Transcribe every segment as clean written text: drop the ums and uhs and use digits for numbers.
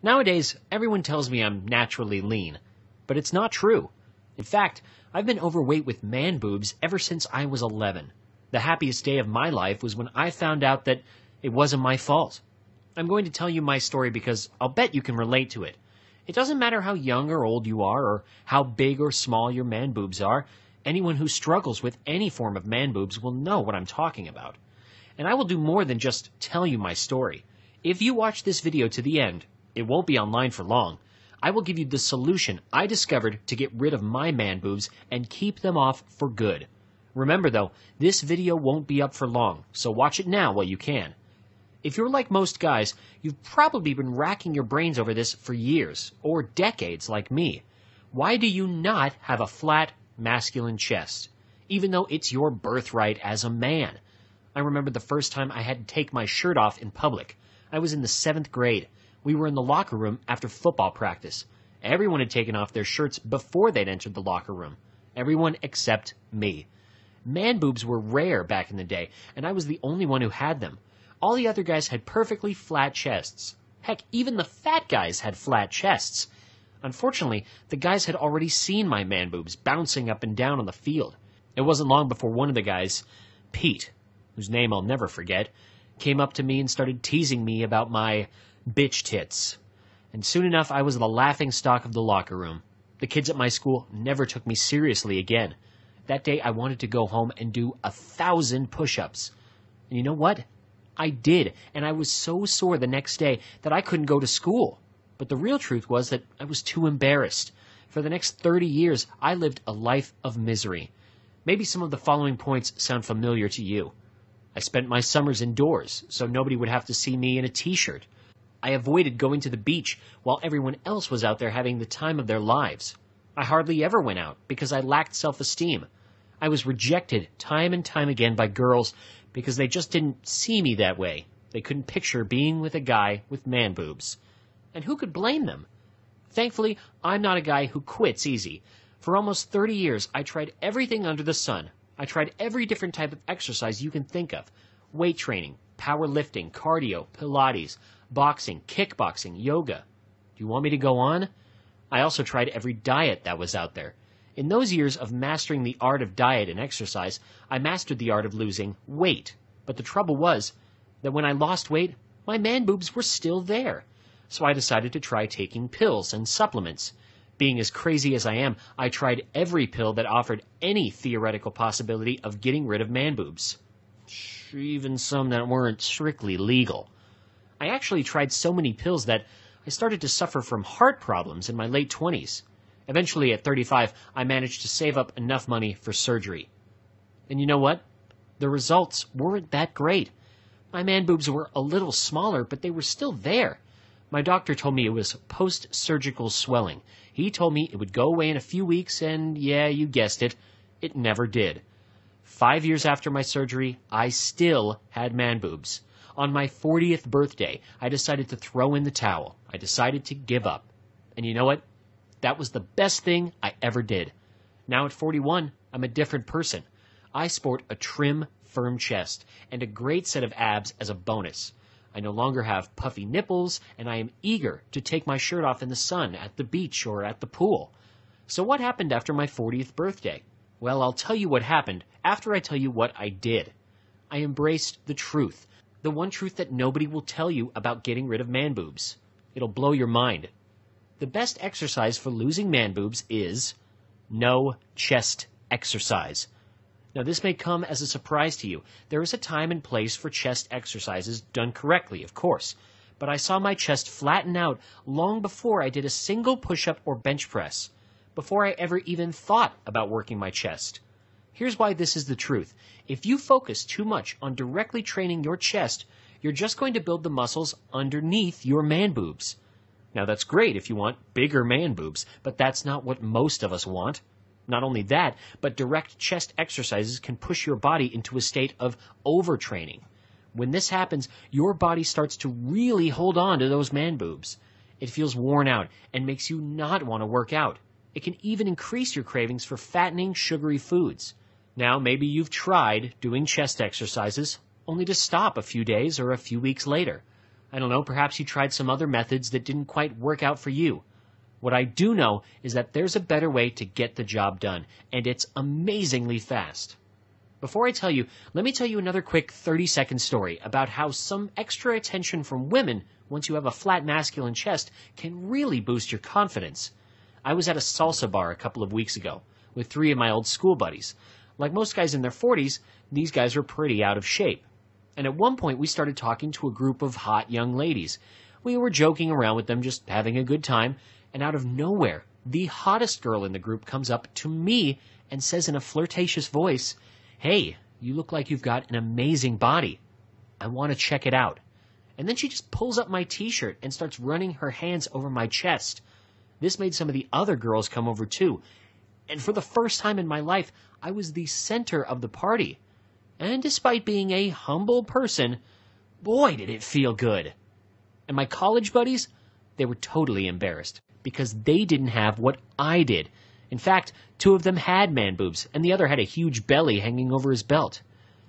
Nowadays, everyone tells me I'm naturally lean, but it's not true. In fact, I've been overweight with man boobs ever since I was 11. The happiest day of my life was when I found out that it wasn't my fault. I'm going to tell you my story because I'll bet you can relate to it. It doesn't matter how young or old you are or how big or small your man boobs are. Anyone who struggles with any form of man boobs will know what I'm talking about. And I will do more than just tell you my story. If you watch this video to the end, it won't be online for long. I will give you the solution I discovered to get rid of my man boobs and keep them off for good. Remember though, this video won't be up for long, so watch it now while you can. If you're like most guys, you've probably been racking your brains over this for years, or decades like me. Why do you not have a flat, masculine chest, even though it's your birthright as a man? I remember the first time I had to take my shirt off in public. I was in the 7th grade. We were in the locker room after football practice. Everyone had taken off their shirts before they'd entered the locker room. Everyone except me. Man boobs were rare back in the day, and I was the only one who had them. All the other guys had perfectly flat chests. Heck, even the fat guys had flat chests. Unfortunately, the guys had already seen my man boobs bouncing up and down on the field. It wasn't long before one of the guys, Pete, whose name I'll never forget, came up to me and started teasing me about my bitch tits. And soon enough, I was the laughing stock of the locker room. The kids at my school never took me seriously again. That day, I wanted to go home and do 1,000 push-ups. And you know what? I did, and I was so sore the next day that I couldn't go to school. But the real truth was that I was too embarrassed. For the next 30 years, I lived a life of misery. Maybe some of the following points sound familiar to you. I spent my summers indoors, so nobody would have to see me in a t-shirt. I avoided going to the beach while everyone else was out there having the time of their lives. I hardly ever went out because I lacked self-esteem. I was rejected time and time again by girls because they just didn't see me that way. They couldn't picture being with a guy with man boobs. And who could blame them? Thankfully, I'm not a guy who quits easy. For almost 30 years, I tried everything under the sun. I tried every different type of exercise you can think of. Weight training, powerlifting, cardio, Pilates, boxing, kickboxing, yoga. Do you want me to go on? I also tried every diet that was out there. In those years of mastering the art of diet and exercise, I mastered the art of losing weight. But the trouble was that when I lost weight, my man boobs were still there. So I decided to try taking pills and supplements. Being as crazy as I am, I tried every pill that offered any theoretical possibility of getting rid of man boobs. Even some that weren't strictly legal. I actually tried so many pills that I started to suffer from heart problems in my late 20s. Eventually, at 35, I managed to save up enough money for surgery. And you know what? The results weren't that great. My man boobs were a little smaller, but they were still there. My doctor told me it was post-surgical swelling. He told me it would go away in a few weeks, and yeah, you guessed it, it never did. 5 years after my surgery, I still had man boobs. On my 40th birthday, I decided to throw in the towel. I decided to give up. And you know what? That was the best thing I ever did. Now at 41, I'm a different person. I sport a trim, firm chest and a great set of abs as a bonus. I no longer have puffy nipples, and I am eager to take my shirt off in the sun, at the beach, or at the pool. So what happened after my 40th birthday? Well, I'll tell you what happened after I tell you what I did. I embraced the truth, the one truth that nobody will tell you about getting rid of man boobs. It'll blow your mind. The best exercise for losing man boobs is no chest exercise. Now, this may come as a surprise to you. There is a time and place for chest exercises done correctly, of course. But I saw my chest flatten out long before I did a single push-up or bench press, before I ever even thought about working my chest. Here's why this is the truth. If you focus too much on directly training your chest, you're just going to build the muscles underneath your man boobs. Now, that's great if you want bigger man boobs, but that's not what most of us want. Not only that, but direct chest exercises can push your body into a state of overtraining. When this happens, your body starts to really hold on to those man boobs. It feels worn out and makes you not want to work out. It can even increase your cravings for fattening, sugary foods. Now, maybe you've tried doing chest exercises, only to stop a few days or a few weeks later. I don't know, perhaps you tried some other methods that didn't quite work out for you. What I do know is that there's a better way to get the job done, and it's amazingly fast. Before I tell you, let me tell you another quick 30-second story about how some extra attention from women, once you have a flat masculine chest, can really boost your confidence. I was at a salsa bar a couple of weeks ago with 3 of my old school buddies. Like most guys in their 40s, these guys were pretty out of shape. And at one point, we started talking to a group of hot young ladies. We were joking around with them, just having a good time, and out of nowhere, the hottest girl in the group comes up to me and says in a flirtatious voice, "Hey, you look like you've got an amazing body. I want to check it out." And then she just pulls up my t-shirt and starts running her hands over my chest. This made some of the other girls come over too. And for the first time in my life, I was the center of the party. And despite being a humble person, boy, did it feel good. And my college buddies, they were totally embarrassed because they didn't have what I did. In fact, 2 of them had man boobs, and the other had a huge belly hanging over his belt.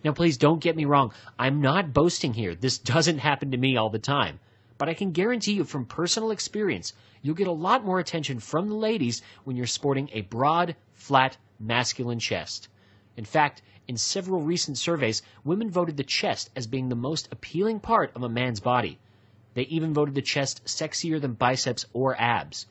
Now, please don't get me wrong. I'm not boasting here. This doesn't happen to me all the time. But I can guarantee you from personal experience, you'll get a lot more attention from the ladies when you're sporting a broad, flat, masculine chest. In fact, in several recent surveys, women voted the chest as being the most appealing part of a man's body. They even voted the chest sexier than biceps or abs.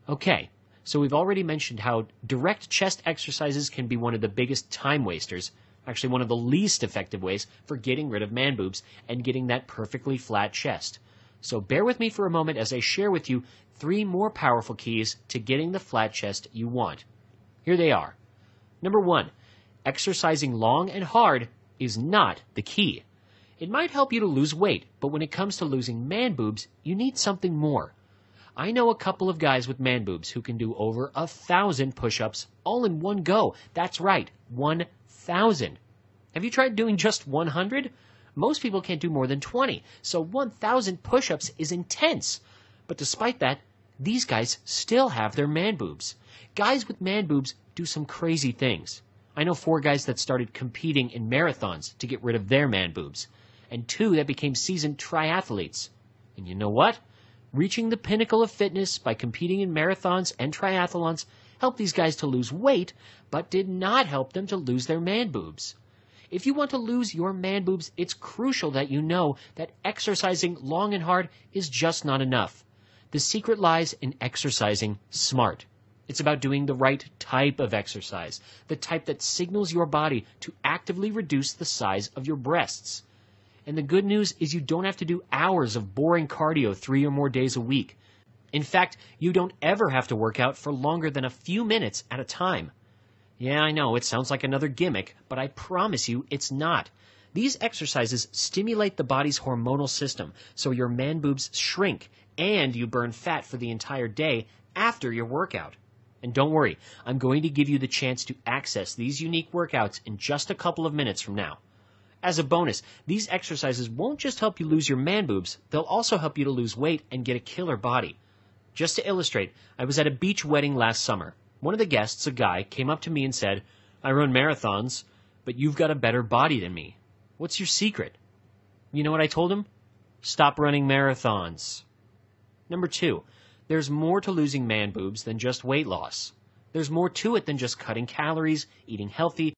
Okay, so we've already mentioned how direct chest exercises can be one of the biggest time wasters, actually one of the least effective ways for getting rid of man boobs and getting that perfectly flat chest. So bear with me for a moment as I share with you 3 more powerful keys to getting the flat chest you want. Here they are. Number 1, exercising long and hard is not the key. It might help you to lose weight, but when it comes to losing man boobs, you need something more. I know a couple of guys with man boobs who can do over 1,000 push-ups all in one go. That's right, 1,000. Have you tried doing just 100? Most people can't do more than 20, so 1,000 push-ups is intense. But despite that, these guys still have their man boobs. Guys with man boobs do some crazy things. I know 4 guys that started competing in marathons to get rid of their man boobs, and 2 that became seasoned triathletes. And you know what? Reaching the pinnacle of fitness by competing in marathons and triathlons helped these guys to lose weight, but did not help them to lose their man boobs. If you want to lose your man boobs, it's crucial that you know that exercising long and hard is just not enough. The secret lies in exercising smart. It's about doing the right type of exercise, the type that signals your body to actively reduce the size of your breasts. And the good news is you don't have to do hours of boring cardio 3 or more days a week. In fact, you don't ever have to work out for longer than a few minutes at a time. Yeah, I know, it sounds like another gimmick, but I promise you it's not. These exercises stimulate the body's hormonal system, so your man boobs shrink, and you burn fat for the entire day after your workout. And don't worry, I'm going to give you the chance to access these unique workouts in just a couple of minutes from now. As a bonus, these exercises won't just help you lose your man boobs, they'll also help you to lose weight and get a killer body. Just to illustrate, I was at a beach wedding last summer. One of the guests, a guy, came up to me and said, "I run marathons, but you've got a better body than me. What's your secret?" You know what I told him? Stop running marathons. Number 2, there's more to losing man boobs than just weight loss. There's more to it than just cutting calories, eating healthy,